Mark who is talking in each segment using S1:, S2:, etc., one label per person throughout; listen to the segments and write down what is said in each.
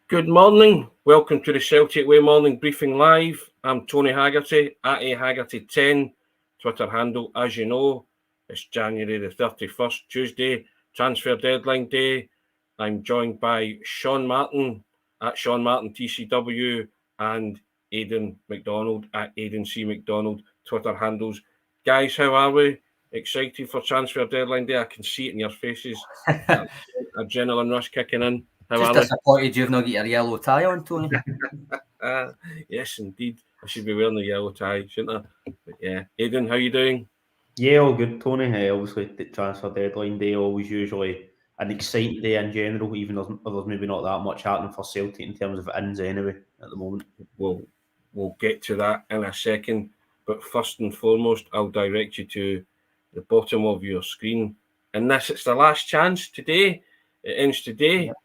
S1: Good morning. Welcome to the Celtic Way Morning Briefing Live. I'm Tony Haggerty, at Haggerty10, Twitter handle. As you know, it's January the 31st, Tuesday, transfer deadline day. I'm joined by Sean Martin, at Sean Martin TCW, and Aidan Macdonald, at Aidan C. Macdonald, Twitter handles. Guys, how are we? Excited for transfer deadline day? I can see it in your faces. Adrenaline rush kicking in. How
S2: Just
S1: are we?
S2: disappointed you've not got your yellow tie on, Tony.
S1: Yes, indeed. I should be wearing the yellow tie, shouldn't I? But yeah. Aidan, how you doing?
S3: Yeah, all good, Tony. Obviously, the transfer deadline day always usually an exciting day in general, even though there's maybe not that much happening for Celtic in terms of ins anyway at the moment.
S1: We'll get to that in a second. But first and foremost, I'll direct you to the bottom of your screen. And it's the last chance today. It ends today.
S2: Yep.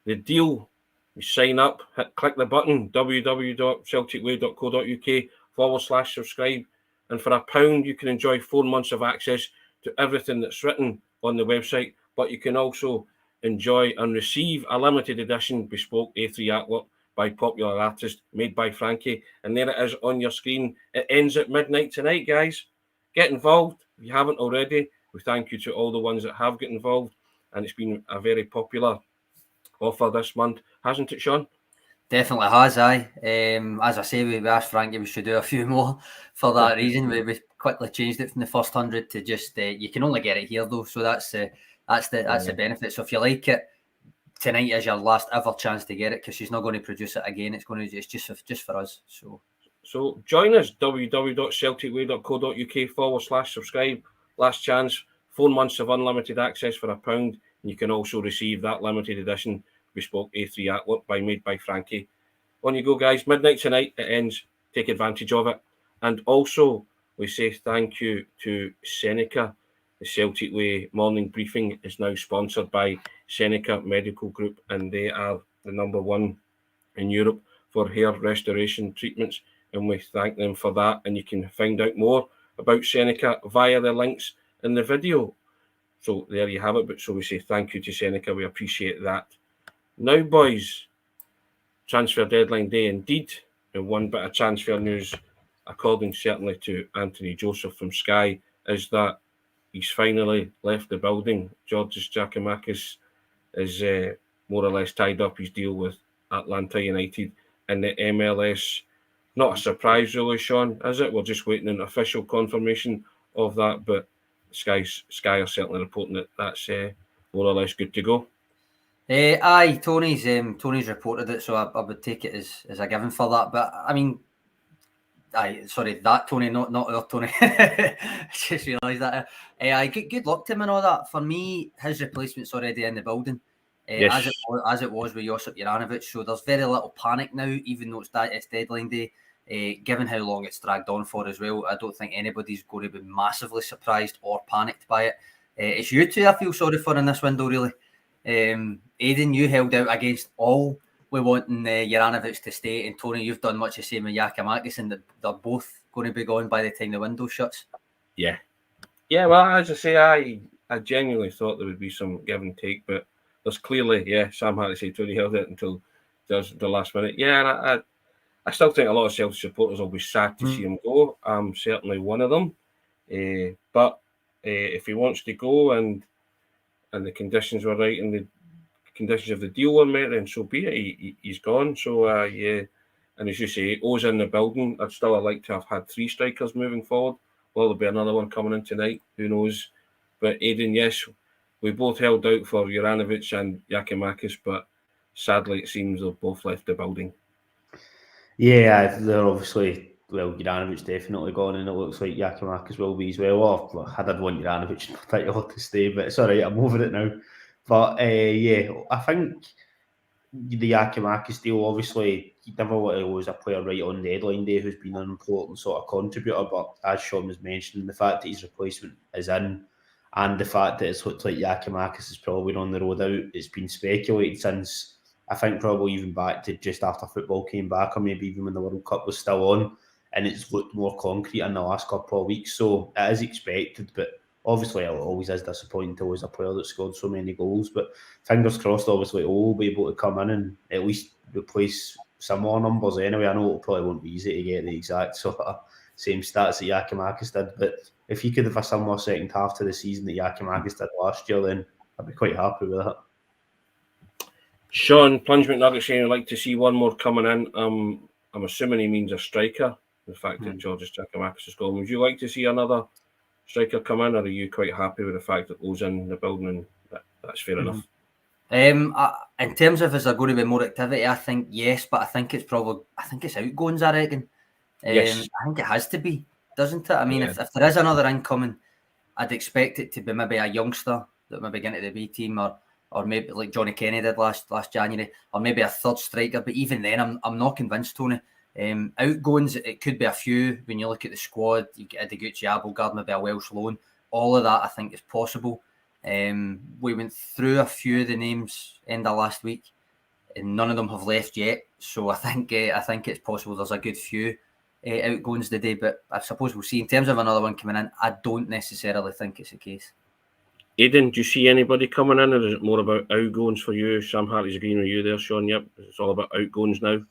S1: The deal, you sign up, click the button, www.celticway.co.uk/subscribe. And for £1, you can enjoy 4 months of access to everything that's written on the website. But you can also enjoy and receive a limited edition bespoke A3 artwork by popular artist made by Frankie. And there it is on your screen. It ends at midnight tonight, guys. Get involved if you haven't already. We thank you to all the ones that have got involved. And it's been a very popular offer this month, hasn't it, Sean?
S2: Definitely has, aye. As I say, we asked Frankie we should do a few more for that reason. We quickly changed it from the first 100 to just you can only get it here though, so that's the benefit. So if you like it, tonight is your last ever chance to get it because she's not going to produce it again. It's just for us.
S1: So join us, www.celticway.co.uk/subscribe. Last chance, 4 months of unlimited access for £1. And you can also receive that limited edition bespoke A3 artwork made by Frankie. On you go, guys. Midnight tonight, it ends. Take advantage of it. And also, we say thank you to SENECA. The Celtic Way morning briefing is now sponsored by SENECA Medical Group, and they are the #1 in Europe for hair restoration treatments. And we thank them for that. And you can find out more about SENECA via the links in the video. So there you have it. But so we say thank you to SENECA. We appreciate that. Now, boys, transfer deadline day indeed. And one bit of transfer news, according certainly to Anthony Joseph from Sky, is that he's finally left the building. Giorgos Giakoumakis is more or less tied up his deal with Atlanta United in the MLS. Not a surprise, really, Sean, is it? We're just waiting on official confirmation of that, but Sky are certainly reporting that that's more or less good to go.
S2: Aye, Tony's reported it, so I would take it as a given for that. But I mean, that Tony, not our Tony. Just realised that. Good luck to him and all that. For me, his replacement's already in the building,
S1: Yes.
S2: as it was with Josip Juranovic. So there's very little panic now, even though it's deadline day. Given how long it's dragged on for as well, I don't think anybody's going to be massively surprised or panicked by it. It's you two I feel sorry for in this window, really. Aidan, you held out against all we wanting Juranovic to stay, and Tony, you've done much the same with Giakoumakis, and they're both going to be gone by the time the window shuts.
S1: Yeah. Well, as I say, I genuinely thought there would be some give and take, but there's clearly, Sam had to say Tony held it until the last minute. Yeah, and I still think a lot of Celtic supporters will be sad to see him go. I'm certainly one of them. But if he wants to go and the conditions were right and the conditions of the deal were met, then so be it. He's gone. So, and as you say, O's in the building. I'd still like to have had 3 strikers moving forward. Well, there'll be another one coming in tonight. Who knows? But Aidan, yes, we both held out for Juranovic and Giakoumakis, but sadly it seems they've both left the building.
S3: Yeah, they're obviously, Juranovic definitely gone, and it looks like Giakoumakis will be as well. I did want Juranovic in particular to stay, but it's all right, I'm over it now. But I think the Giakoumakis deal, obviously, he never was a player right on deadline day who's been an important sort of contributor, but as Sean was mentioning, the fact that his replacement is in, and the fact that it's looked like Giakoumakis is probably on the road out, it's been speculated since, I think probably even back to just after football came back, or maybe even when the World Cup was still on, and it's looked more concrete in the last couple of weeks. So it is expected, but Obviously, it always is disappointing to lose a player that scored so many goals, but fingers crossed, obviously, will be able to come in and at least replace similar numbers anyway. I know it probably won't be easy to get the exact sort of same stats that Giakoumakis did, but if he could have a similar second half to the season that Giakoumakis did last year, then I'd be quite happy with that.
S1: Sean, Plunge McNugget saying I'd like to see one more coming in. I'm assuming he means a striker, the fact that Giorgos Giakoumakis is gone. Would you like to see another striker come in, or are you quite happy with the fact that O's in the building and that's fair enough?
S2: In terms of is there going to be more activity, I think yes, but I think it's outgoings, I reckon.
S1: Yes.
S2: I think it has to be, doesn't it? I mean, if there is another incoming, I'd expect it to be maybe a youngster that maybe get into the B team, or maybe like Johnny Kenny did last January, or maybe a third striker. But even then, I'm not convinced, Tony. Outgoings, it could be a few. When you look at the squad, you get Idiguchi, Abelgard, maybe a Welsh loan. All of that, I think, is possible. We went through a few of the names end of last week, and none of them have left yet. So I think it's possible there's a good few outgoings today. But I suppose we'll see. In terms of another one coming in, I don't necessarily think it's the case.
S1: Aidan, do you see anybody coming in, or is it more about outgoings for you? Sam Hartley's agreeing with you there, Sean. Yep, it's all about outgoings now.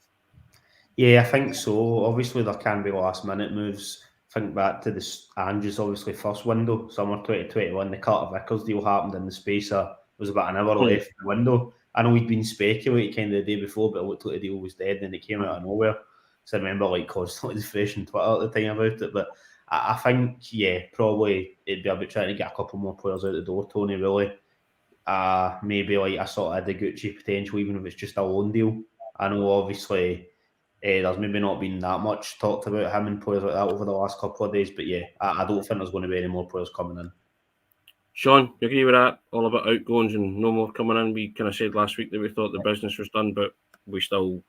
S3: Yeah, I think so. Obviously, there can be last-minute moves. Think back to this Andrew's obviously first window, summer 2021. The Carter Vickers deal happened in the space of was about an hour left in the window. I know we'd been speculating kind of the day before, but it looked like the deal was dead, and it came out of nowhere. So I remember like constantly fresh on Twitter at the time about it. But I think, yeah, probably it'd be about trying to get a couple more players out the door, Tony, really. Maybe like a sort of Idiguchi potential, even if it's just a loan deal. I know obviously there's maybe not been that much talked about him and players like that over the last couple of days, but yeah, I don't think there's going to be any more players coming in.
S1: Sean, you agree with that? All about outgoings and no more coming in. We kind of said last week that we thought the business was done, but we still,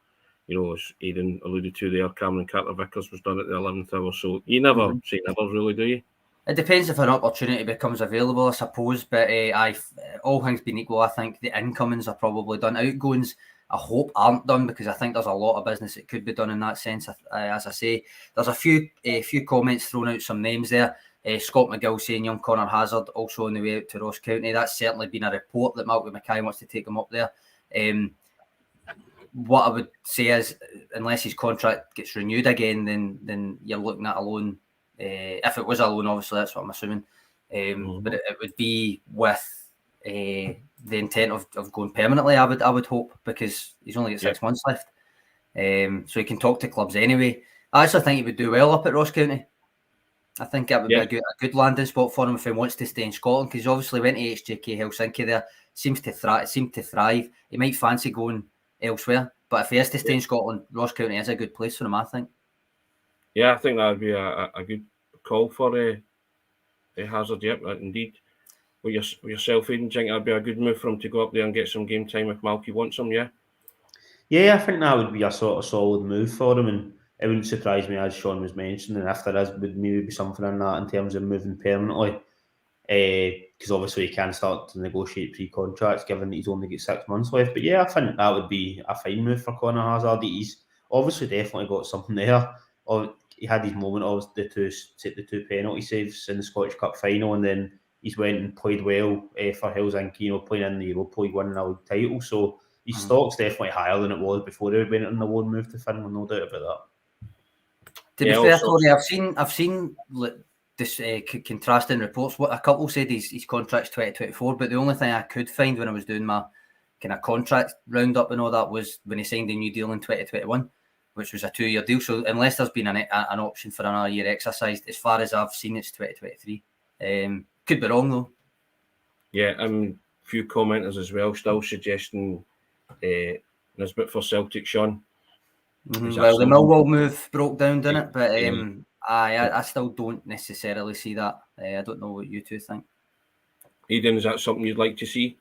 S1: as Aidan alluded to there, Cameron Carter-Vickers was done at the 11th hour, so you never say never, really, do you?
S2: It depends if an opportunity becomes available, I suppose, but all things being equal, I think the incomings are probably done. Outgoings, I hope aren't done, because I think there's a lot of business that could be done in that sense. As I say, there's a few comments thrown out, some names there. Scott McGill saying young Connor Hazard also on the way out to Ross County. That's certainly been a report that Malcolm Mackay wants to take him up there. What I would say is, unless his contract gets renewed again, then you're looking at a loan. If it was a loan, obviously, that's what I'm assuming. But it would be with the intent of going permanently, I would hope, because he's only got 6 months left. So he can talk to clubs anyway. I actually think he would do well up at Ross County. I think that would be a good landing spot for him if he wants to stay in Scotland, because he obviously went to HJK Helsinki there, seemed to thrive. He might fancy going elsewhere, but if he has to stay in Scotland, Ross County is a good place for him, I think.
S1: Yeah, I think that would be a good call for Hazard. Yep, indeed. With yourself, Aidan, do you think that'd be a good move for him to go up there and get some game time if Malky wants him? Yeah.
S3: Yeah, I think that would be a sort of solid move for him, and it wouldn't surprise me, as Sean was mentioning, if there is, would maybe be something in that in terms of moving permanently. Because obviously he can start to negotiate pre-contracts given that he's only got 6 months left. But yeah, I think that would be a fine move for Connor Hazard. He's obviously definitely got something there. He had his moment of the two penalty saves in the Scottish Cup final, and then he's went and played well for Helsinki, playing in the Europa League, winning a league title. So his stock's definitely higher than it was before he went on the loan move to Finland, no doubt about that.
S2: To be fair, Tony, I've seen this contrasting reports. What a couple said his contract's 2024, but the only thing I could find when I was doing my kind of contract roundup and all that was when he signed a new deal in 2021, which was a 2-year deal. So unless there's been an option for another year exercised, as far as I've seen, it's 2023. Could be wrong though.
S1: Yeah, a few commenters as well still suggesting Nisbet for Celtic, Sean.
S2: Well, the Millwall move broke down, didn't it? But I still don't necessarily see that. I don't know what you two think.
S1: Aidan, is that something you'd like to see?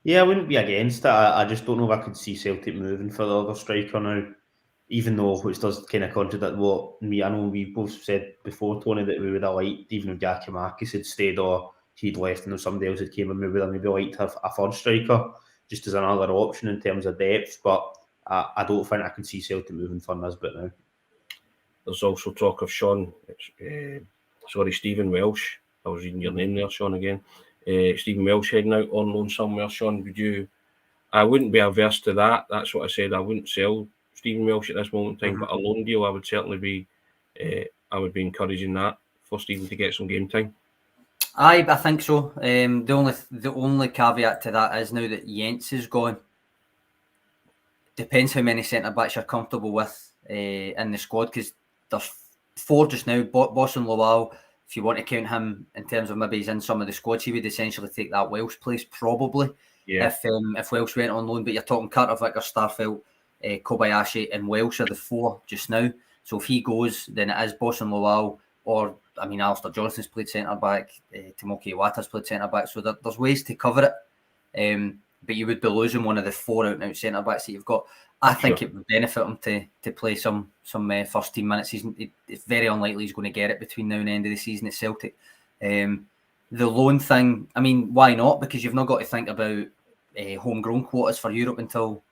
S3: Yeah, I wouldn't be against it. I just don't know if I could see Celtic moving for the other striker now, even though, which does kind of contradict what I know we both said before, Tony, that we would have liked, even if Giakoumakis had stayed or he'd left and somebody else had came in, we would have maybe liked to have a third striker just as another option in terms of depth. But I don't think I can see Celtic moving for Nisbet now.
S1: There's also talk of Stephen Welsh I was reading your name there, Sean, again. Stephen Welsh heading out on loan somewhere, Sean. Would you? I wouldn't be averse to that. That's what I said. I wouldn't sell Stephen Welsh at this moment in time, but a loan deal, I would certainly be. I would be encouraging that for Stephen to get some game time.
S2: I think so. The only caveat to that is now that Jens is gone. Depends how many centre backs you're comfortable with in the squad, because there's 4 just now. Boss and Lowell, if you want to count him in terms of maybe he's in some of the squads, he would essentially take that Welsh place probably.
S1: Yeah.
S2: If Welsh went on loan, but you're talking Carter Vickers, Starfelt, Kobayashi, and Welsh are the 4 just now. So if he goes, then it is Boss and Lowell, or I mean, Alistair Johnston's played centre back, Tomoki Iwata's played centre back. So there's ways to cover it. But you would be losing one of the 4 out-and-out centre backs that you've got. I think it would benefit him to play some first team minutes. It's very unlikely he's going to get it between now and the end of the season at Celtic. The loan thing, I mean, why not? Because you've not got to think about homegrown quotas for Europe until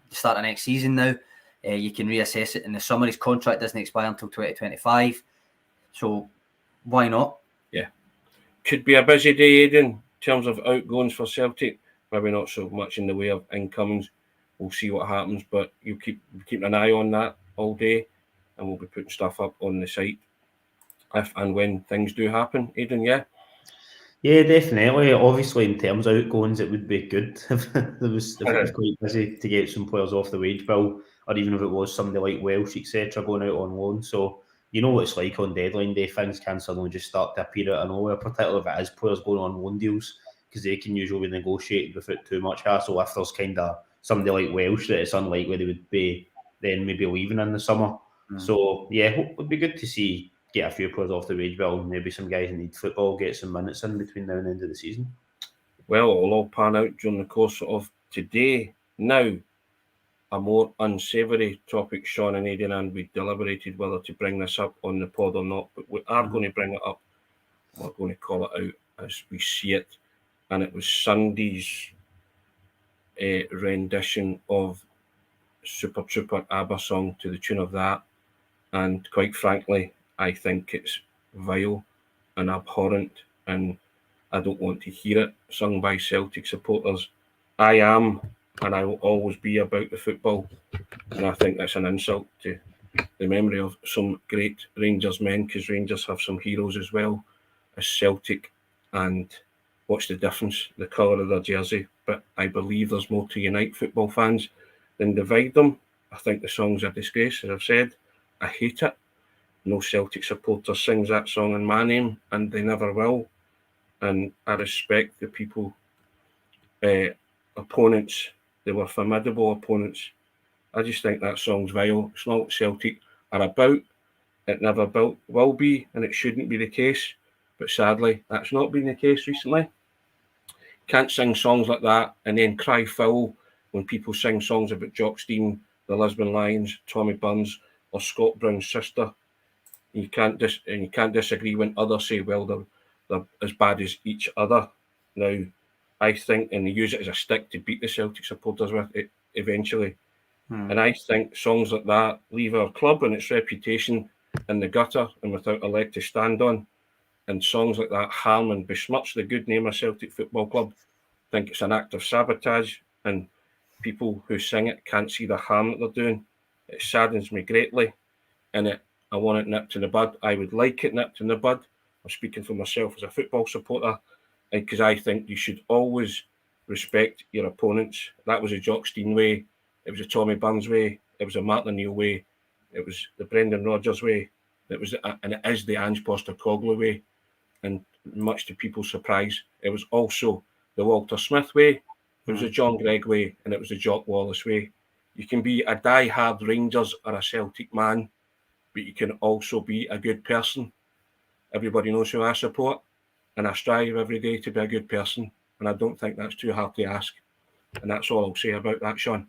S2: the start of next season now. You can reassess it in the summer. His contract doesn't expire until 2025. So why not?
S1: Yeah. Could be a busy day, Aidan, in terms of outgoings for Celtic. Maybe not so much in the way of incomings. We'll see what happens, but you keep an eye on that all day, and we'll be putting stuff up on the site if and when things do happen. Aidan, yeah?
S3: Yeah, definitely. Obviously, in terms of outgoings, it would be good if it was quite busy to get some players off the wage bill, or even if it was somebody like Welsh, etc., going out on loan. So you know what it's like on deadline day. Things can suddenly just start to appear out of nowhere, particularly if it is players going on loan deals, because they can usually be negotiated without too much hassle. If there's kind of somebody like Welsh that it's unlikely they would be then maybe leaving in the summer. So yeah, it would be good to see get a few players off the wage bill, maybe some guys who need football get some minutes in between now and the end of the season.
S1: Well, it'll all pan out during the course of today. Now, a more unsavoury topic, Sean and Aidan, and we deliberated whether to bring this up on the pod or not, but we are going to bring it up. We're going to call it out as we see it. And it was Sunday's rendition of Super Trouper ABBA song to the tune of that. And quite frankly, I think it's vile and abhorrent, and I don't want to hear it sung by Celtic supporters. I am, and I will always be about the football, and I think that's an insult to the memory of some great Rangers men, because Rangers have some heroes as well as Celtic, and what's the difference? The colour of their jersey. But I believe there's more to unite football fans than divide them. I think the song's a disgrace, as I've said. I hate it. No Celtic supporter sings that song in my name, and they never will. And I respect the people, opponents. They were formidable opponents. I just think that song's vile. It's not what Celtic are about. It never will be, and it shouldn't be the case. But sadly, that's not been the case recently. Can't sing songs like that and then cry foul when people sing songs about Jock Stein, the Lisbon Lions, Tommy Burns, or Scott Brown's sister. You can't disagree when others say, well, they're as bad as each other. Now, I think, and they use it as a stick to beat the Celtic supporters with it eventually. And I think songs like that leave our club and its reputation in the gutter and without a leg to stand on. And songs like that harm and besmirch the good name of Celtic Football Club. I think it's an act of sabotage, and people who sing it can't see the harm that they're doing. It saddens me greatly, and I want it nipped in the bud. I would like it nipped in the bud. I'm speaking for myself as a football supporter, because I think you should always respect your opponents. That was a Jock Stein way. It was a Tommy Burns way. It was a Martin O'Neill way. It was the Brendan Rodgers way. And it is the Ange Postecoglou way. And much to people's surprise, it was also the Walter Smith way. It was the John Gregg way, and it was the Jock Wallace way. You can be a die-hard Rangers or a Celtic man, but you can also be a good person. Everybody knows who I support, and I strive every day to be a good person, and I don't think that's too hard to ask. And that's all I'll say about that, Sean.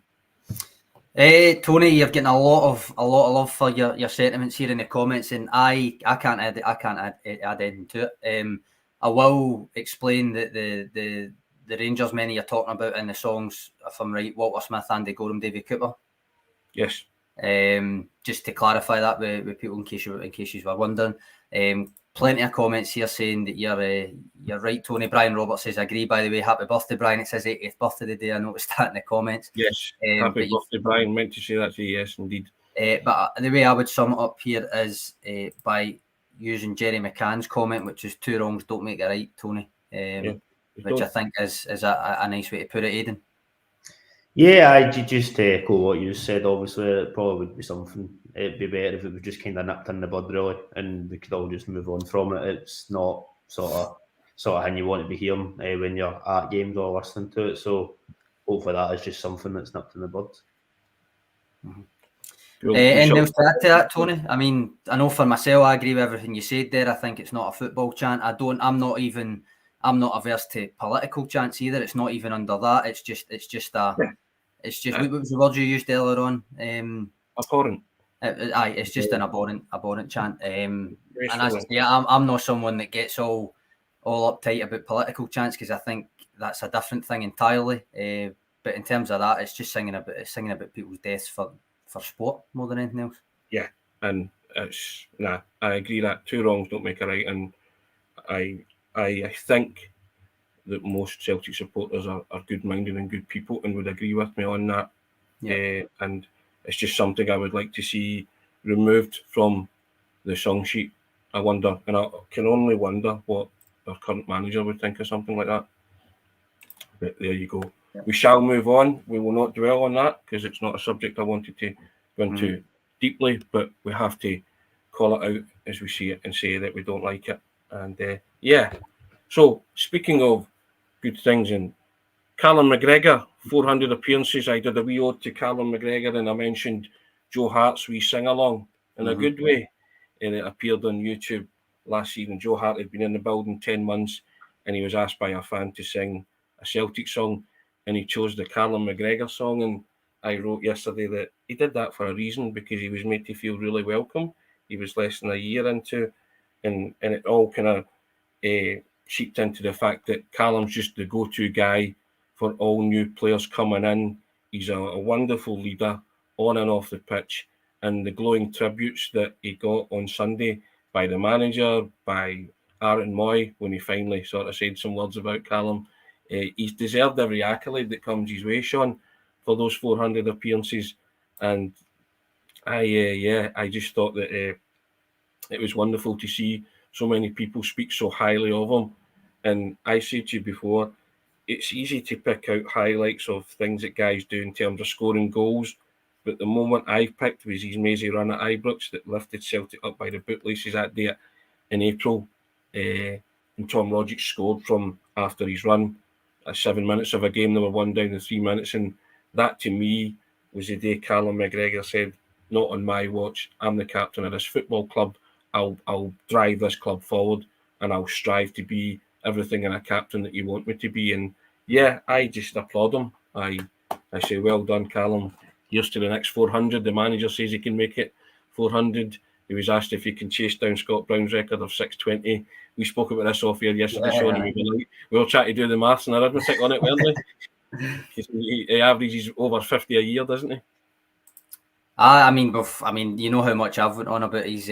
S2: Tony, you're getting a lot of love for your sentiments here in the comments, and I can't add anything to it. I will explain that the Rangers men you're talking about in the songs, if I'm right, Walter Smith, Andy Gorham, David Cooper.
S1: Yes.
S2: Just to clarify that with people in case you were wondering. plenty of comments here saying that you're right, Tony. Brian Roberts says, I agree, by the way. Happy birthday, Brian. It's his 80th birthday today. I noticed that in the comments.
S1: Yes, happy birthday, Brian. Meant to say that to you, yes, indeed.
S2: But the way I would sum it up here is by using Jerry McCann's comment, which is 2 wrongs don't make it right, Tony. Which I think is a nice way to put it, Aidan.
S3: Yeah, I just echo what you said. Obviously, it probably would be something. It'd be better if it was just kind of nipped in the bud, really, and we could all just move on from it. It's not sort of how you want to be hearing when you're at games or listening to it. So hopefully that is just something that's nipped in the bud.
S2: Anything else to add to that, Tony? I mean, I know for myself, I agree with everything you said there. I think it's not a football chant. I'm not averse to political chants either. It's not even under that. It's just what was the word you used earlier on?
S1: Abhorrent.
S2: It's just an abhorrent chant. And as I say, I'm not someone that gets all uptight about political chants, because I think that's a different thing entirely. But in terms of that, it's just singing about people's deaths for sport more than anything else.
S1: Yeah, and I agree that 2 wrongs don't make a right, and I think that most Celtic supporters are good-minded and good people and would agree with me on that. Yeah. And it's just something I would like to see removed from the song sheet. I wonder, and I can only wonder what our current manager would think of something like that. But there you go. Yeah. We shall move on. We will not dwell on that because it's not a subject I wanted to go into deeply, but we have to call it out as we see it and say that we don't like it. And so speaking of good things, and Calum McGregor, 400 appearances. I did a wee ode to Calum McGregor and I mentioned Joe Hart's wee sing-along in a good way, and it appeared on YouTube last season. Joe Hart had been in the building 10 months and he was asked by a fan to sing a Celtic song, and he chose the Calum McGregor song, and I wrote yesterday that he did that for a reason, because he was made to feel really welcome. He was less than a year into, and it all kind of seeped into the fact that Callum's just the go-to guy for all new players coming in. He's a wonderful leader on and off the pitch, and the glowing tributes that he got on Sunday by the manager, by Aaron Moy, when he finally sort of said some words about Calum, he's deserved every accolade that comes his way, Sean, for those 400 appearances. And I just thought that it was wonderful to see so many people speak so highly of him. And I said to you before, it's easy to pick out highlights of things that guys do in terms of scoring goals, but the moment I picked was his mazy run at Ibrox that lifted Celtic up by the bootlaces that day in April. And Tom Rogic scored from after his run at 7 minutes of a game. They were 1 down in 3 minutes, and that to me was the day Calum McGregor said, "Not on my watch. I'm the captain of this football club. I'll drive this club forward, and I'll strive to be everything in a captain that you want me to be." And yeah, I just applaud him. I say, well done, Calum. Here's to the next 400. The manager says he can make it 400. He was asked if he can chase down Scott Brown's record of 620. We spoke about this off here yesterday, Sean, and we were trying to do the maths and arithmetic on it, weren't we? He averages over 50 a year, doesn't he?
S2: I mean, you know how much I've went on about his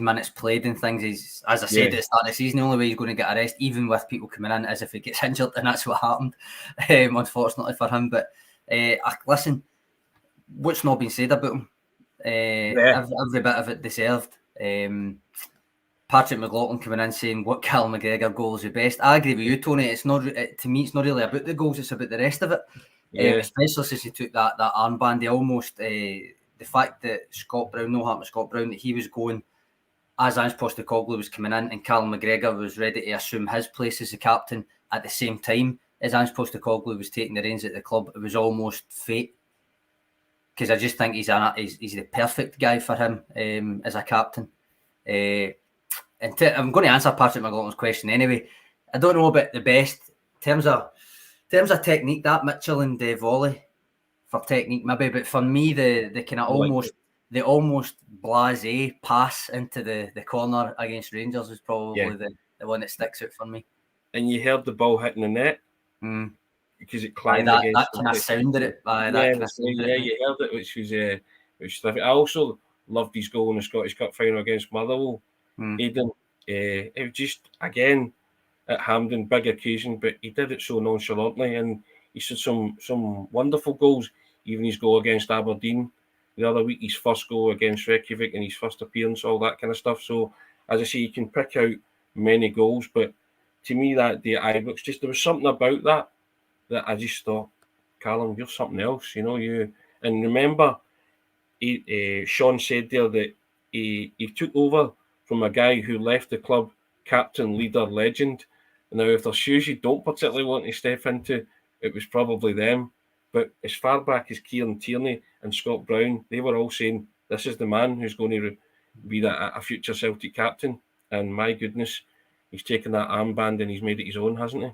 S2: minutes played and things. He's, as I said at the start of the season, the only way he's going to get a rest, even with people coming in, is if he gets injured, and that's what happened, unfortunately for him. But listen, what's not been said about him? Every bit of it deserved. Patrick McLaughlin coming in saying what Calum McGregor goal is the best. I agree with you, Tony. It's not to me. It's not really about the goals. It's about the rest of it. Especially since he took that armband. He almost the fact that Scott Brown that he was going as Ange Postecoglou was coming in, and Calum McGregor was ready to assume his place as the captain at the same time as Ange Postecoglou was taking the reins at the club. It was almost fate, because I just think he's the perfect guy for him as a captain. I'm going to answer Patrick McLaughlin's question anyway. I don't know about the best in terms of technique. That Mitchell and volley for technique maybe, but for me the kind of almost blasé pass into the corner against Rangers is probably the one that sticks out for me. And
S1: you heard the ball hitting the net because it climbed against
S2: that kind of sounded it.
S1: You heard it, which was terrific. I also loved his goal in the Scottish Cup final against Motherwell. Aidan, It was just, again, at Hampden, big occasion, but he did it so nonchalantly, and he said some wonderful goals. Even his goal against Aberdeen the other week, his first goal against Reykjavik and his first appearance, all that kind of stuff. So, as I say, you can pick out many goals, but to me that day at Ibrox, just there was something about that I just thought, Calum, you're something else, you. And remember, Sean said there that he took over from a guy who left the club captain, leader, legend. Now, if there's shoes you don't particularly want to step into, it was probably them. But as far back as Kieran Tierney and Scott Brown, they were all saying, this is the man who's going to be a future Celtic captain. And my goodness, he's taken that armband and he's made it his own, hasn't he?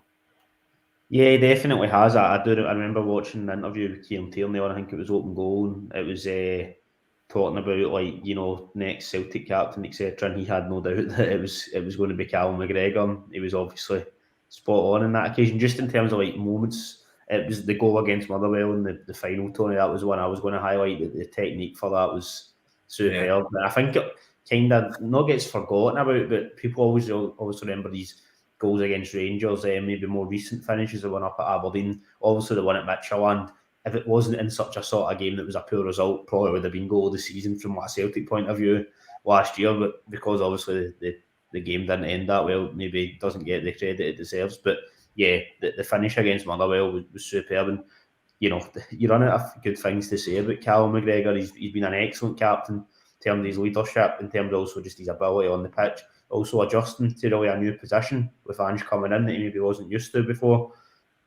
S3: Yeah, he definitely has. I remember watching the interview with Kieran Tierney on, I think it was Open Goal, and it was talking about next Celtic captain, etc. And he had no doubt that it was going to be Calum McGregor. He was obviously spot on in that occasion. Just in terms of moments, it was the goal against Motherwell in the final, Tony. That was one I was going to highlight. The technique for that was superb. Yeah. I think it kind of not gets forgotten about, but people always remember these goals against Rangers, maybe more recent finishes, the one up at Aberdeen, obviously the one at Midtjylland. If it wasn't in such a sort of game that was a poor result, probably would have been goal of the season from a Celtic point of view last year, but because obviously the game didn't end that well, maybe it doesn't get the credit it deserves. But yeah, the finish against Motherwell was superb, and you run out of good things to say about Calum McGregor. He's been an excellent captain in terms of his leadership, in terms of also just his ability on the pitch, also adjusting to really a new position with Ange coming in that he maybe wasn't used to before.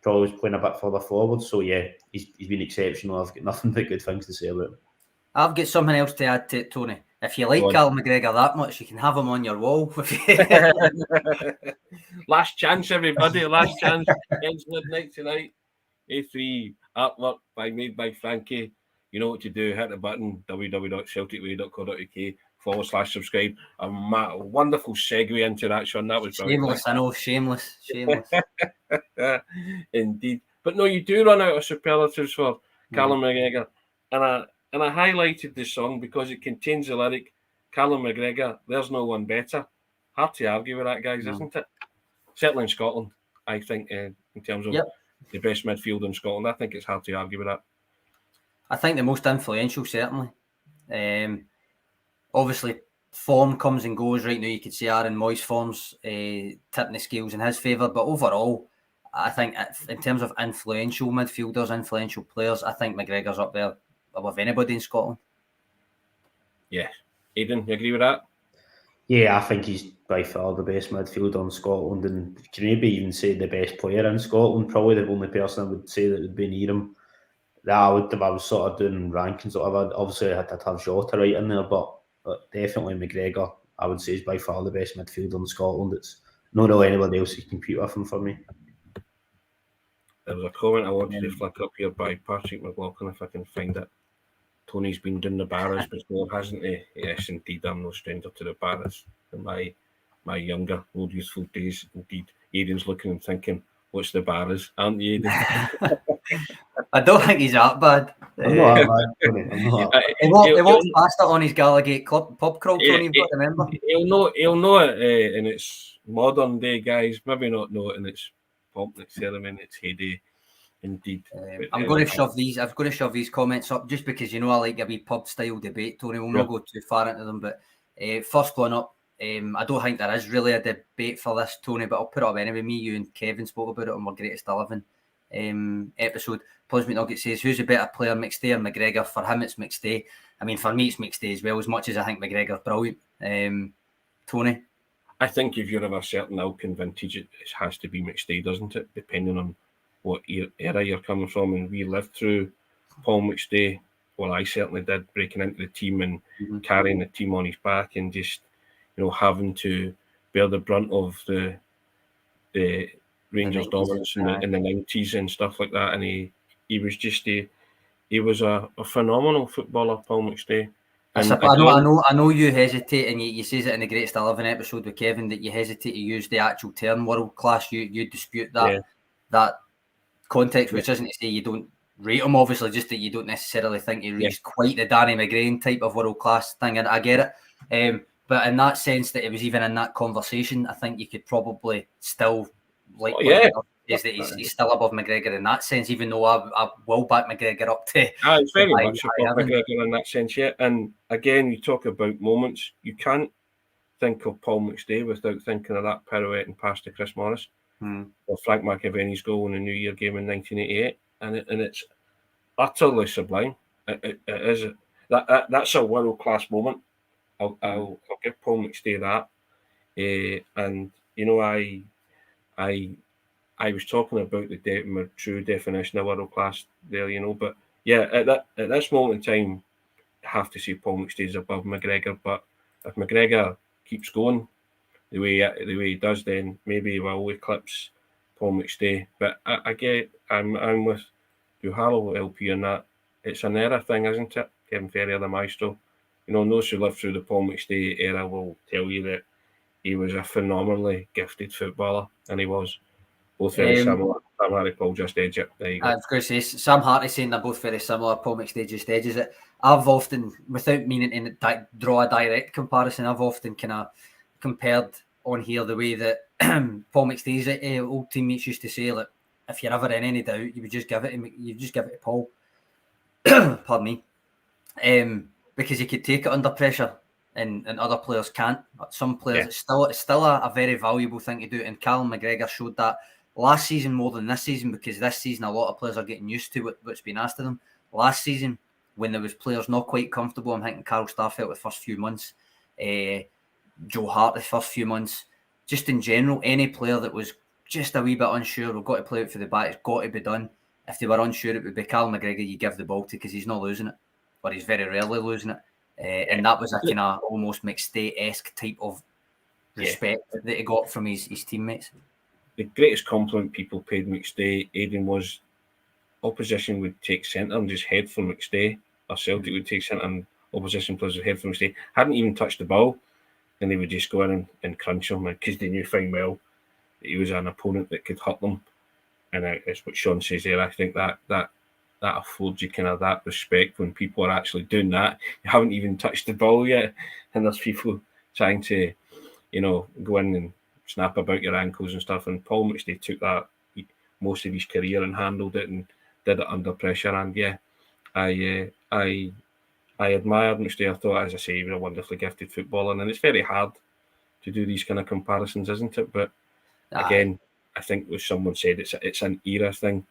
S3: Probably was playing a bit further forward. So yeah, he's been exceptional. I've got nothing but good things to say about him.
S2: I've got something else to add to it, Tony. If you like Calum McGregor that much, you can have him on your wall.
S1: Last chance, everybody. Last chance. Ends midnight tonight. A3 artwork made by Frankie. You know what to do. Hit the button, www.celticway.co.uk/subscribe. A wonderful segue into that, Sean. That was
S2: shameless. I know, shameless.
S1: Indeed. But no, you do run out of superlatives for Calum McGregor. And I highlighted this song because it contains the lyric, Calum McGregor, there's no one better. Hard to argue with that, guys, isn't it? Certainly in Scotland, I think, in terms of the best midfield in Scotland, I think it's hard to argue with that.
S2: I think the most influential, certainly. Obviously, form comes and goes. Right now, you could say Aaron Moy's form's tipping the scales in his favour. But overall, I think in terms of influential midfielders, influential players, I think McGregor's up there above anybody in Scotland.
S1: Yeah. Aidan, you agree with that?
S3: Yeah, I think he's by far the best midfielder in Scotland, and can maybe even say the best player in Scotland. Probably the only person I would say that would be near him. That I was sort of doing rankings or whatever. Obviously, I had to have Jota right in there, but definitely McGregor, I would say, is by far the best midfielder in Scotland. It's not really anybody else who can compete with him for me.
S1: There was a comment I wanted to flick up here by Patrick McLaughlin, if I can find it. Tony's been doing the Barras before, hasn't he? Yes, indeed, I'm no stranger to the Barras. In my younger, old youthful days, indeed. Aidan's looking and thinking, what's the Barras? Aren't you, Aidan?
S2: I don't think he's that bad.
S3: I'm not that bad.
S2: He walks past it on his Gallagate pub crawl, Tony, you've got to remember.
S1: He'll know it in its modern day, guys. Maybe not know it in its pomp and ceremony, its heyday. Indeed.
S2: I'm going to shove these. I've got to shove these comments up just because I like a wee pub style debate, Tony. We'll not go too far into them, but first one up. I don't think there is really a debate for this, Tony, but I'll put it up anyway. Me, you, and Kevin spoke about it on our Greatest 11 episode. Pause McNugget says, "Who's a better player, McStay or McGregor?" For him, it's McStay. I mean, for me, it's McStay as well. As much as I think McGregor's brilliant, Tony.
S1: I think if you're of a certain ilk and vintage, it has to be McStay, doesn't it? Depending on what era you're coming from, and we lived through Paul McStay. Well, I certainly did, breaking into the team and carrying the team on his back, and just having to bear the brunt of the Rangers dominance in the 90s and stuff like that. And he was just he was a phenomenal footballer, Paul McStay. And
S2: I know you hesitate, and you says it in the Greatest 11 episode with Kevin that you hesitate to use the actual term world class. You dispute that context, which isn't to say you don't rate him, obviously, just that you don't necessarily think he reached quite the Danny McGrain type of world class thing. And I get it. But in that sense, that it was even in that conversation, I think you could probably still like is that he's still above McGregor in that sense, even though I will back McGregor up to.
S1: It's very much above McGregor in that sense, yeah. And again, you talk about moments. You can't think of Paul McStay without thinking of that pirouetting pass to Chris Morris or Frank McAvenny's goal in the New Year game in 1988, and it's utterly sublime. It is that's a world class moment. I'll give Paul McStay that. And you know, I was talking about my true definition of world class there, you know, but yeah, at this moment in time, I have to say Paul McStay's above McGregor. But if McGregor keeps going the way he does, then maybe he will eclipse Paul McStay. But I'm with Duhallow LP on that. It's an era thing, isn't it? Kevin Ferrier, the maestro. You know, those who lived through the Paul McStay era will tell you that he was a phenomenally gifted footballer, and he was. Both very similar. Sam Harty, Paul just edge it. There you go.
S2: I was going to say, Sam Harty saying they're both very similar. Paul McStay just edges it. I've often, without meaning to draw a direct comparison, I've often kind of compared on here the way that Paul McStay's old teammates used to say, like, if you're ever in any doubt, you just give it to Paul. Pardon me. Because he could take it under pressure, and other players can't. Some players, it's still a very valuable thing to do. And Calum McGregor showed that last season more than this season, because this season a lot of players are getting used to what's been asked of them. Last season, when there was players not quite comfortable, I'm thinking Carl Starfelt the first few months, Joe Hart the first few months, just in general, any player that was just a wee bit unsure, we've got to play out for the back, it's got to be done. If they were unsure, it would be Calum McGregor you give the ball to, because he's not losing it, or he's very rarely losing it. And that was a kind of almost McStay-esque type of respect that he got from his teammates.
S1: The greatest compliment people paid McStay, Aidan, was opposition would take centre and just head for McStay, or Celtic would take centre and opposition players would head for McStay. Hadn't even touched the ball, and they would just go in and crunch him, because they knew fine well that he was an opponent that could hurt them. And it's what Sean says there. I think that affords you kind of that respect when people are actually doing that. You haven't even touched the ball yet, and there's people trying to, you know, go in and snap about your ankles and stuff. And Paul McStay took that most of his career and handled it and did it under pressure. And yeah, I admired McStay. I thought, as I say, he was a wonderfully gifted footballer, and it's very hard to do these kind of comparisons, isn't it? But again, I think as someone said, it's an era thing.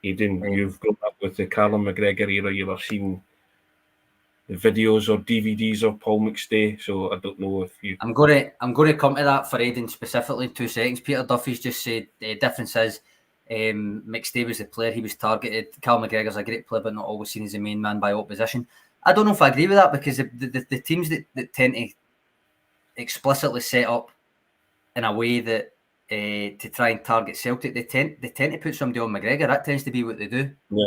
S1: Aidan, you've grown up with the Calum McGregor era. You'll have seen the videos or DVDs of Paul McStay. So I don't know if you.
S2: I'm going to come to that for Aidan specifically in 2 seconds. Peter Duffy's just said the difference is McStay was the player he was targeted. Calum McGregor's a great player, but not always seen as the main man by opposition. I don't know if I agree with that, because the teams that tend to explicitly set up in a way that to try and target Celtic, they tend to put somebody on McGregor. That tends to be what they do.
S1: Yeah.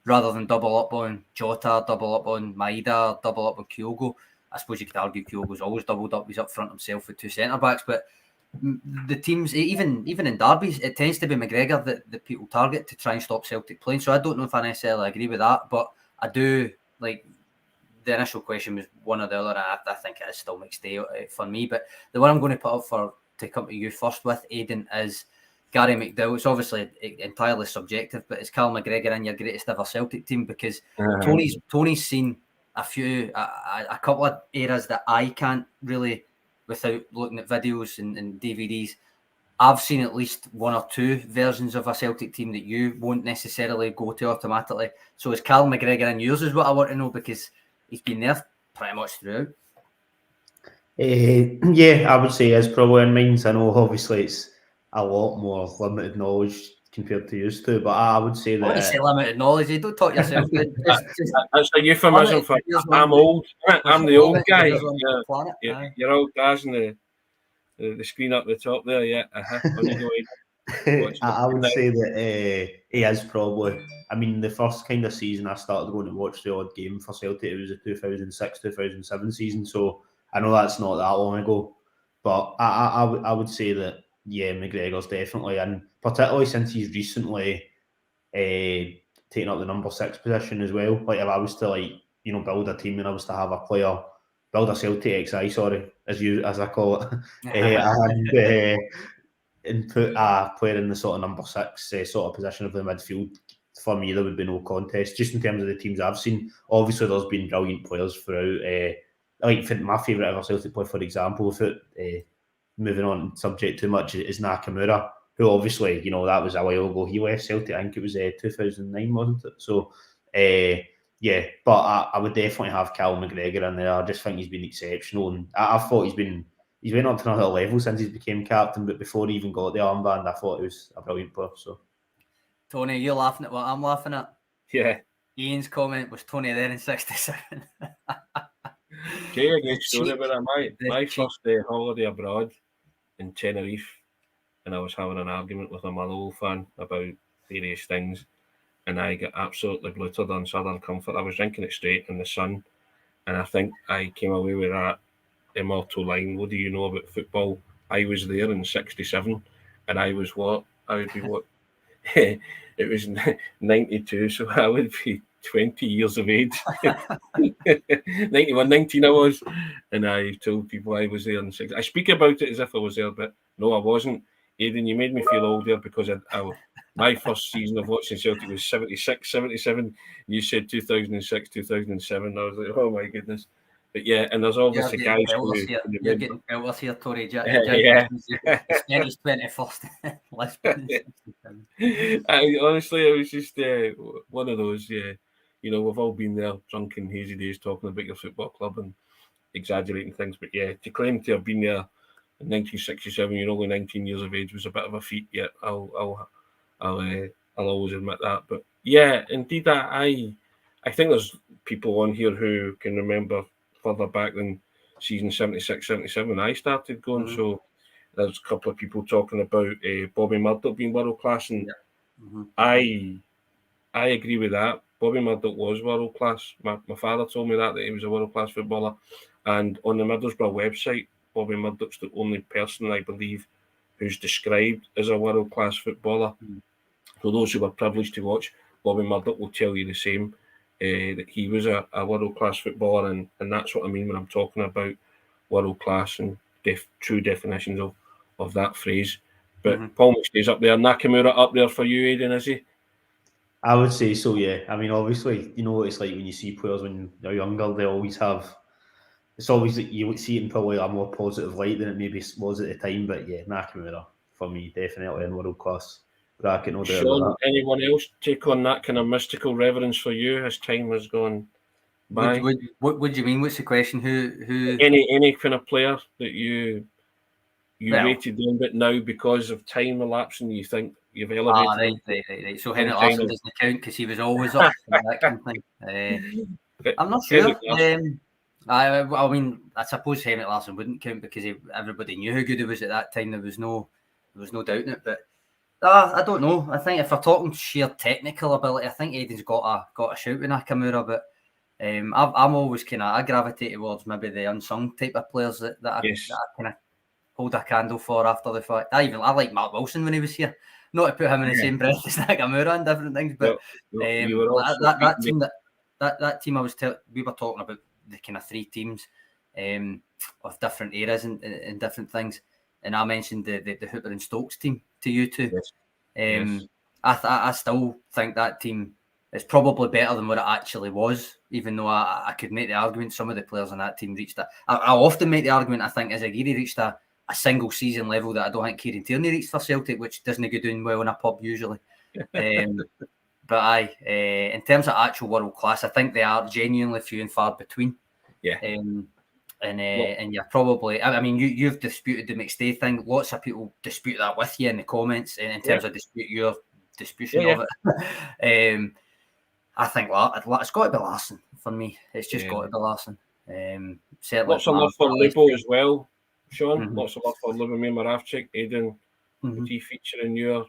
S2: Rather than double up on Jota, double up on Maeda, double up on Kyogo. I suppose you could argue Kyogo's always doubled up. He's up front himself with 2 centre-backs. But the teams, even in derbies, it tends to be McGregor that people target to try and stop Celtic playing. So I don't know if I necessarily agree with that. But I do, like, the initial question was one or the other. I think it is still McStay for me. But the one I'm going to put up to come to you first with, Aidan, is Gary McDowell. It's obviously entirely subjective, but is Calum McGregor in your greatest ever Celtic team? Because Tony's seen a couple of eras that I can't really, without looking at videos and DVDs, I've seen at least 1 or 2 versions of a Celtic team that you won't necessarily go to automatically. So is Calum McGregor in yours is what I want to know, because he's been there pretty much throughout.
S3: Yeah, I would say is probably in mine. I know obviously it's a lot more limited knowledge compared to used to, but I would say that.
S2: When you say limited knowledge, you don't talk yourself.
S1: That's a euphemism for I'm old. I'm the old guy. You're old guys in the screen up the top there. Yeah.
S3: I would say that he is probably. I mean, the first kind of season I started going to watch the odd game for Celtic, it was the 2006-2007 season. So I know that's not that long ago, but I would say that, yeah, McGregor's definitely, and particularly since he's recently taken up the number 6 position as well. Like, if I was to, like, you know, build a team and I was to have a player build a Celtic XI, sorry, as I call it, and put a player in the sort of number 6 sort of position of the midfield. For me, there would be no contest. Just in terms of the teams I've seen, obviously there's been brilliant players throughout. Like my favourite ever Celtic player, for example, without moving on subject too much, is Nakamura, who obviously, you know, that was a while ago. He left Celtic, I think it was 2009, wasn't it? So, yeah, but I would definitely have Calum McGregor in there. I just think he's been exceptional, and I thought he's went up to another level since he became captain. But before he even got the armband, I thought he was a brilliant player. So,
S2: Tony, you're laughing at what I'm laughing at.
S1: Yeah.
S2: Ian's comment was Tony there in 67.
S1: Jay, a good story about that. My first holiday abroad in Tenerife, and I was having an argument with a Motherwell fan about various things, and I got absolutely bluttered on Southern Comfort. I was drinking it straight in the sun, and I think I came away with that immortal line, what do you know about football? I was there in 67, and I was what? I would be what? It was 92, so I would be 20 years of age. 91, 19 I was, and I told people I was there in 60. I speak about it as if I was there, but no, I wasn't. Aidan, you made me feel older because my first season of watching Celtic was 76, 77. You said 2006, 2007. I was like, oh my goodness. But yeah, and there's obviously guys who...
S2: You're getting belters here, Tory.
S1: Yeah.
S2: Spent his 21st Lisbon.
S1: Honestly, it was just one of those, you know, we've all been there, drunk in hazy days, talking about your football club and exaggerating things. But yeah, to claim to have been there in 1967, you're only 19 years of age, was a bit of a feat. Yet I'll always admit that. But yeah, indeed, I think there's people on here who can remember further back than season 76, 77 I started going. Mm-hmm. So there's a couple of people talking about Bobby Murdoch being world class, and I agree with that. Bobby Murdoch was world class. My father told me that he was a world class footballer, and on the Middlesbrough website, Bobby Murdoch's the only person, I believe, who's described as a world class footballer. Mm-hmm. For those who were privileged to watch, Bobby Murdoch will tell you the same. That he was a world-class footballer, and that's what I mean when I'm talking about world-class and true definitions of that phrase. But Paul McStay's up there. Nakamura up there for you, Aidan, is he?
S3: I would say so, yeah. I mean, obviously, you know what it's like when you see players when they're younger, they always have... It's always like you would see it in probably a more positive light than it maybe was at the time, but yeah, Nakamura, for me, definitely in world-class. No
S1: Sean, anyone else take on that kind of mystical reverence for you as time has gone by?
S2: What do you mean? What's the question? Who?
S1: Any kind of player that you rated them, but now because of time elapsing, you think you've elevated.
S2: Right. So Henrik Larsson doesn't count because he was always up. That kind of thing. I'm not sure. I mean, I suppose Henrik Larsson wouldn't count because everybody knew how good he was at that time. There was no doubt in it, but. I don't know. I think if we're talking sheer technical ability, I think Aidan's got a shout with Nakamura, but I'm always I gravitate towards maybe the unsung type of players that I kind of hold a candle for after the fact. I like Mark Wilson when he was here. Not to put him in the same breath as Nakamura and different things, but that team we were talking about the kind of three teams of different eras and different things. And I mentioned the Hooper and Stokes team to you two. Yes. I still think that team is probably better than what it actually was, even though I could make the argument some of the players on that team reached I often make the argument, I think, Izagiri reached a single season level that I don't think Kieran Tierney reached for Celtic, which doesn't go doing well in a pub usually. But in terms of actual world class, I think they are genuinely few and far between.
S1: Yeah.
S2: And you're probably, I mean, you've disputed the McStay thing. Lots of people dispute that with you in the comments in terms of dispute your disputation of it. I think it's got to be Larsson for me. It's just got to be Larsson.
S1: Lots of love for Lubo as well, Sean. Lots of love for Lubomir Moravcik. Aidan, would he feature in your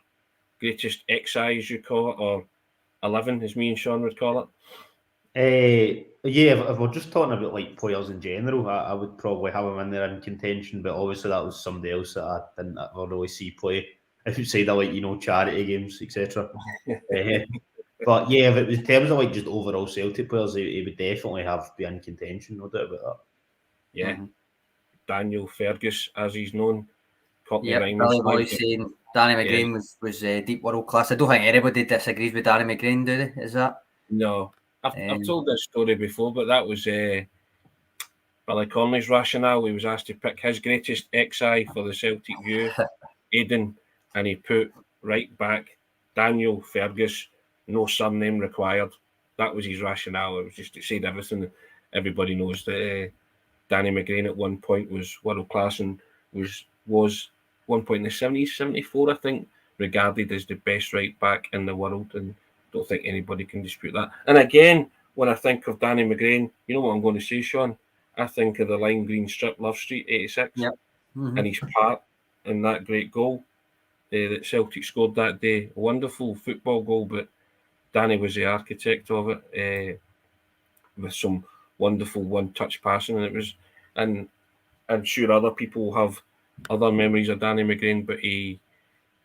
S1: greatest XI, as you call it, or 11, as me and Sean would call it?
S3: If we're just talking about like players in general, I would probably have him in there in contention, but obviously that was somebody else that I didn't ever really see play outside of, like, you know, charity games, etc. But yeah, if it was in terms of like just overall Celtic players, he would definitely be in contention, no doubt about
S1: Yeah. Daniel Fergus, as he's known. Cockney rhyming
S2: Billy
S1: slang.
S2: Boy saying Danny McGrain was deep world class. I don't think anybody disagrees with Danny McGrain, do they? Is that?
S1: No. I've told this story before, but that was Billy Connolly's rationale. He was asked to pick his greatest XI for the Celtic view, Aidan, and he put right back Daniel Fergus, no surname required. That was his rationale. It was just, it said everything. Everybody knows that Danny McGrain at one point was world class and was one point in the 70s, 74, I think, regarded as the best right back in the world, and don't think anybody can dispute that. And again, when I think of Danny McGrain, you know what I'm going to say, Sean? I think of the Lime Green Strip, Love Street, 86, and his part in that great goal that Celtic scored that day. A wonderful football goal, but Danny was the architect of it, with some wonderful one-touch passing, and it was, and I'm sure other people have other memories of Danny McGrain, but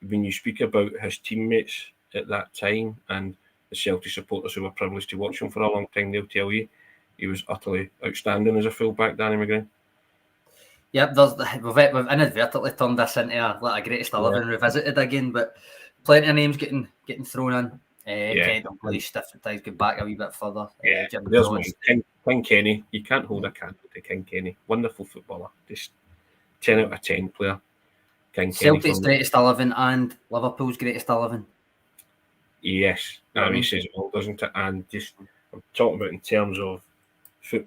S1: when you speak about his teammates at that time and the Celtic supporters who were privileged to watch him for a long time, they'll tell you he was utterly outstanding as a fullback, Danny McGrain.
S2: Yep, we've inadvertently turned this into a greatest 11 revisited again, but plenty of names getting thrown in. Ken Dalglish, different times, go back a wee bit further.
S1: There's one. King Kenny. You can't hold a candle to King Kenny. Wonderful footballer. Just 10 out of 10 player. King
S2: Celtic's
S1: Kenny
S2: greatest 11 and Liverpool's greatest 11.
S1: Yes, that says it all, doesn't it? And just, I'm talking about in terms of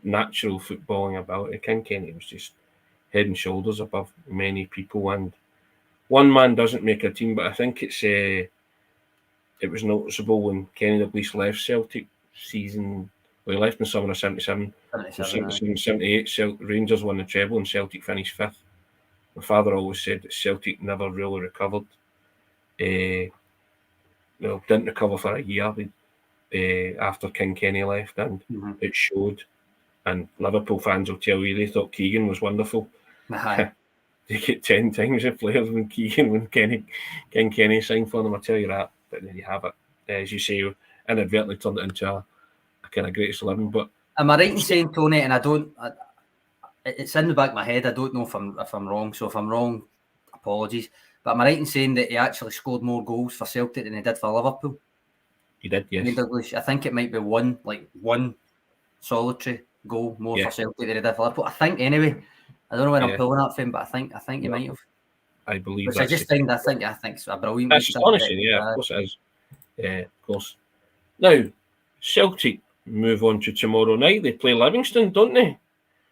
S1: natural footballing ability. King Kenny was just head and shoulders above many people, and one man doesn't make a team, but I think it was noticeable when Kenny Dalglish left Celtic season. Well, he left in summer of 77. 78, Rangers won the treble and Celtic finished 5th. My father always said that Celtic never really recovered. Didn't recover for a year after King Kenny left, and it showed. And Liverpool fans will tell you they thought Keegan was wonderful. They get 10 times the players when King Kenny signed for them. I tell you that. But there you have it. As you say, inadvertently turned it into a kind of greatest 11. But
S2: am I right in saying, Tony? And it's in the back of my head. I don't know if I'm wrong. So if I'm wrong, apologies. But am I right in saying that he actually scored more goals for Celtic than he did for Liverpool?
S1: He did, yes.
S2: I think it might be one solitary goal more for Celtic than he did for Liverpool. I think anyway. I don't know when I'm pulling that from, but I think he might have.
S1: I believe
S2: which I just think it's a brilliant.
S1: That's astonishing, of course it is. Yeah, of course. Now, Celtic move on to tomorrow night. They play Livingston, don't they?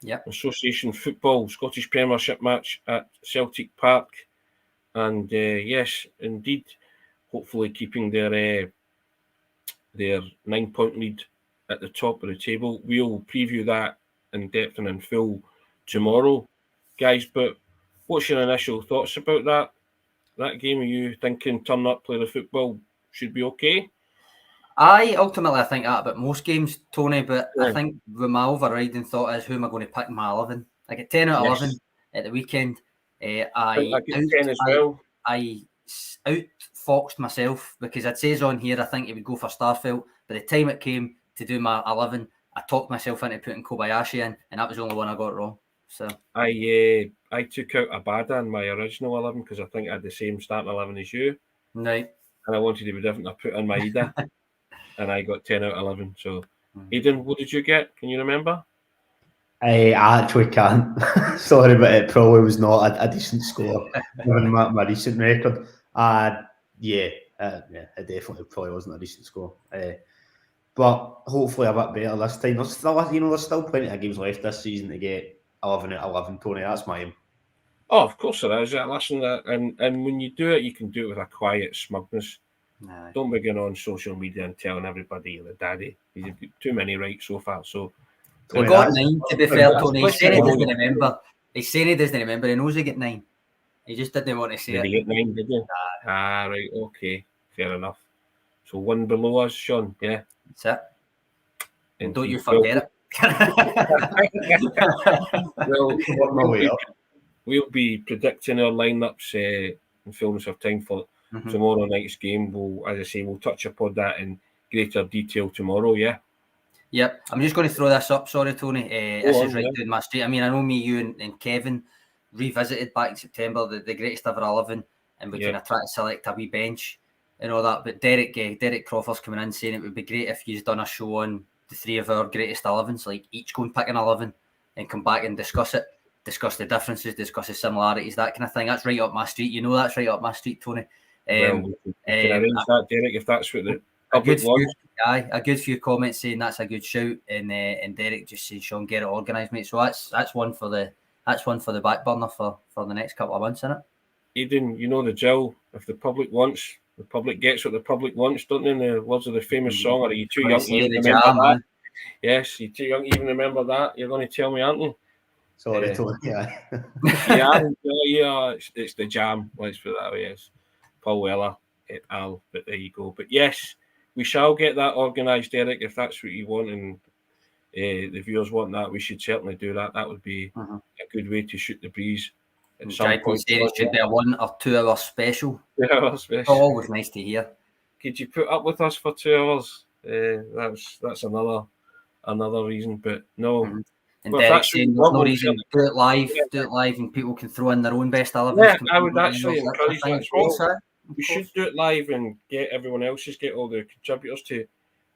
S2: Yep.
S1: Association football, Scottish Premiership match at Celtic Park. And yes, indeed, hopefully keeping their 9-point lead at the top of the table. We'll preview that in depth and in full tomorrow, guys. But what's your initial thoughts about that game? Are you thinking turn up, play the football, should be okay?
S2: Ultimately I think that about most games, Tony, but I think my overriding thought is, who am I going to pick my 11? I get 10 out of 11 at the weekend. I get 10 as well. I outfoxed myself because it says on here I think he would go for Starfelt. By the time it came to do my 11, I talked myself into putting Kobayashi in, and that was the only one I got wrong. So I
S1: took out Abada in my original 11 because I think I had the same starting 11 as you.
S2: Right.
S1: And I wanted to be different. I put in Maeda and I got 10 out of 11. So, Aidan, what did you get? Can you remember?
S3: I actually can't. Sorry, but it probably was not a decent score given my recent record. It definitely probably wasn't a decent score. But hopefully a bit better this time. There's still plenty of games left this season to get 11 out of 11, Tony. That's my aim.
S1: Oh, of course there is. Listen, and when you do it, you can do it with a quiet smugness. Nah. Don't be going on social media and telling everybody you're the daddy. You've got too many right so far. So
S2: we got 9, to be fair, Tony. He's saying he doesn't remember. He's saying he doesn't remember. He knows he got 9. He just didn't want to say it.
S1: Did he get 9, did you? Right, okay. Fair enough. So 1 below us, Sean, yeah?
S2: That's it. And don't you forget it.
S1: Well, we'll be predicting our lineups in fullness of time for tomorrow night's game. As I say, we'll touch upon that in greater detail tomorrow, yeah?
S2: Yep, I'm just going to throw this up. Sorry, Tony. This is right down my street. I mean, I know me, you, and Kevin revisited back in September the greatest ever 11, and we kind of tried to select a wee bench and all that. But Derek Crawford's coming in saying it would be great if you'd done a show on the 3 of our greatest 11s, like each go and pick an 11 and come back and discuss it, discuss the differences, discuss the similarities, that kind of thing. That's right up my street. You know, that's right up my street, Tony.
S1: We can arrange that, Derek, if that's what the public wants.
S2: A good few comments saying that's a good shout, and Derek just says, Sean, get it organised, mate. So that's one for the back burner for the next couple of months, isn't it?
S1: Aidan, you know the drill. If the public wants, the public gets what the public wants, don't they? In the words of the famous song, or are you too young to even remember that? Yes, you're too young to even remember that. You're going to tell me, aren't you?
S3: Sorry, Tony. Yeah.
S1: It's the jam. Let's put it that way. Yes, Paul Weller et al. But there you go. But yes, we shall get that organised, Derek. If that's what you want, and the viewers want that, we should certainly do that. That would be a good way to shoot the breeze. At some point,
S2: it should be a 1 or 2 hour special.
S1: 2 hour special.
S2: Always nice to hear.
S1: Could you put up with us for 2 hours? That's another reason. But no.
S2: And Derek saying there's no reason to do it live, and people can throw in their own best 11s.
S1: Yeah, I would actually encourage that as well. We should do it live and get everyone else's, get all the contributors to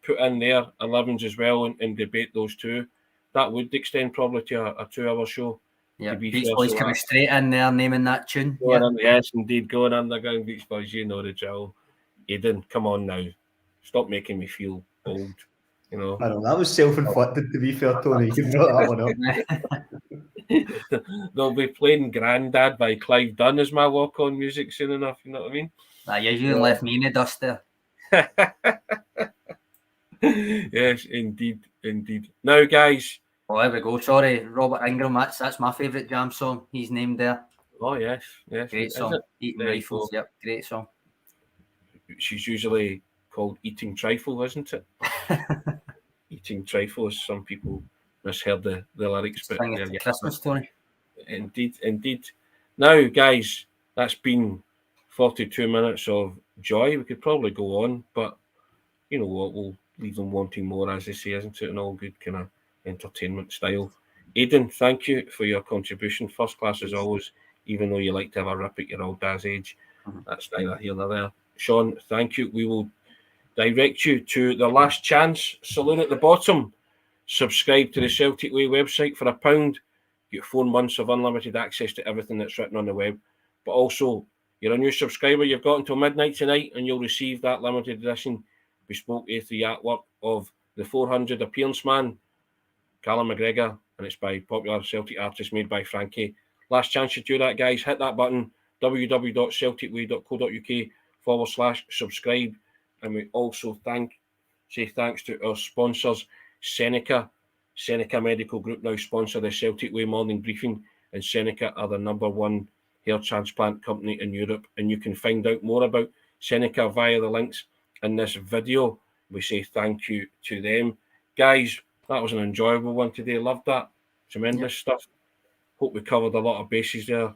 S1: put in their 11s as well and debate those two. That would extend probably to a 2 hour show.
S2: Yeah, Beach Boys coming straight in there, naming that tune.
S1: Yes, indeed, going underground, Beach Boys, you know the drill. Aidan, come on now. Stop making me feel old. You know.
S3: I know, that was self-inflicted, to be fair, Tony. You brought that one up.
S1: They'll be playing Grandad by Clive Dunn as my walk-on music soon enough, you know what I mean?
S2: You left me in the dust there.
S1: Yes, indeed. Now, guys.
S2: Oh, there we go. Sorry, Robert Ingram. That's my favourite jam song. He's named there.
S1: Oh, yes.
S2: Great song. Eating Rifles. Yep, great song.
S1: She's usually called Eating Trifle, isn't it? Eating Trifle, as some people misheard the lyrics. But
S2: Christmas, Tony.
S1: Indeed. Now, guys, that's been 42 minutes of joy. We could probably go on, but you know what? We'll leave them wanting more, as they say, isn't it? In all good kind of entertainment style. Aidan, thank you for your contribution. First class as always, even though you like to have a rip at your old dad's age. That's neither here nor there. Sean, thank you. We will direct you to the Last Chance saloon at the bottom. Subscribe to the Celtic Way website for £1. Get 4 months of unlimited access to everything that's written on the web. But also, you're a new subscriber, you've got until midnight tonight, and you'll receive that limited edition bespoke A3 artwork of the 400 appearance man, Calum McGregor, and it's by popular Celtic artist made by Frankie. Last chance to do that, guys. Hit that button, www.celticway.co.uk/subscribe. And we also say thanks to our sponsors, SENECA. SENECA Medical Group now sponsor the Celtic Way morning briefing, and SENECA are the #1 hair transplant company in Europe. And you can find out more about SENECA via the links in this video. We say thank you to them. Guys, that was an enjoyable one today. Loved that. Tremendous stuff. Hope we covered a lot of bases there.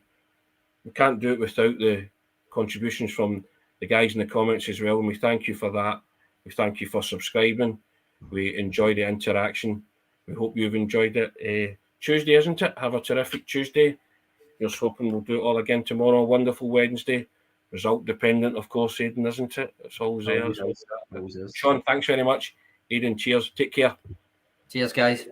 S1: We can't do it without the contributions from the guys in the comments as well. And we thank you for that. We thank you for subscribing. We enjoy the interaction. We hope you've enjoyed it. Tuesday, isn't it? Have a terrific Tuesday. Here's hoping we'll do it all again tomorrow. Wonderful Wednesday. Result dependent, of course, Aidan, isn't it? It's always there. Sean, thanks very much. Aidan, cheers. Take care.
S2: Cheers, guys.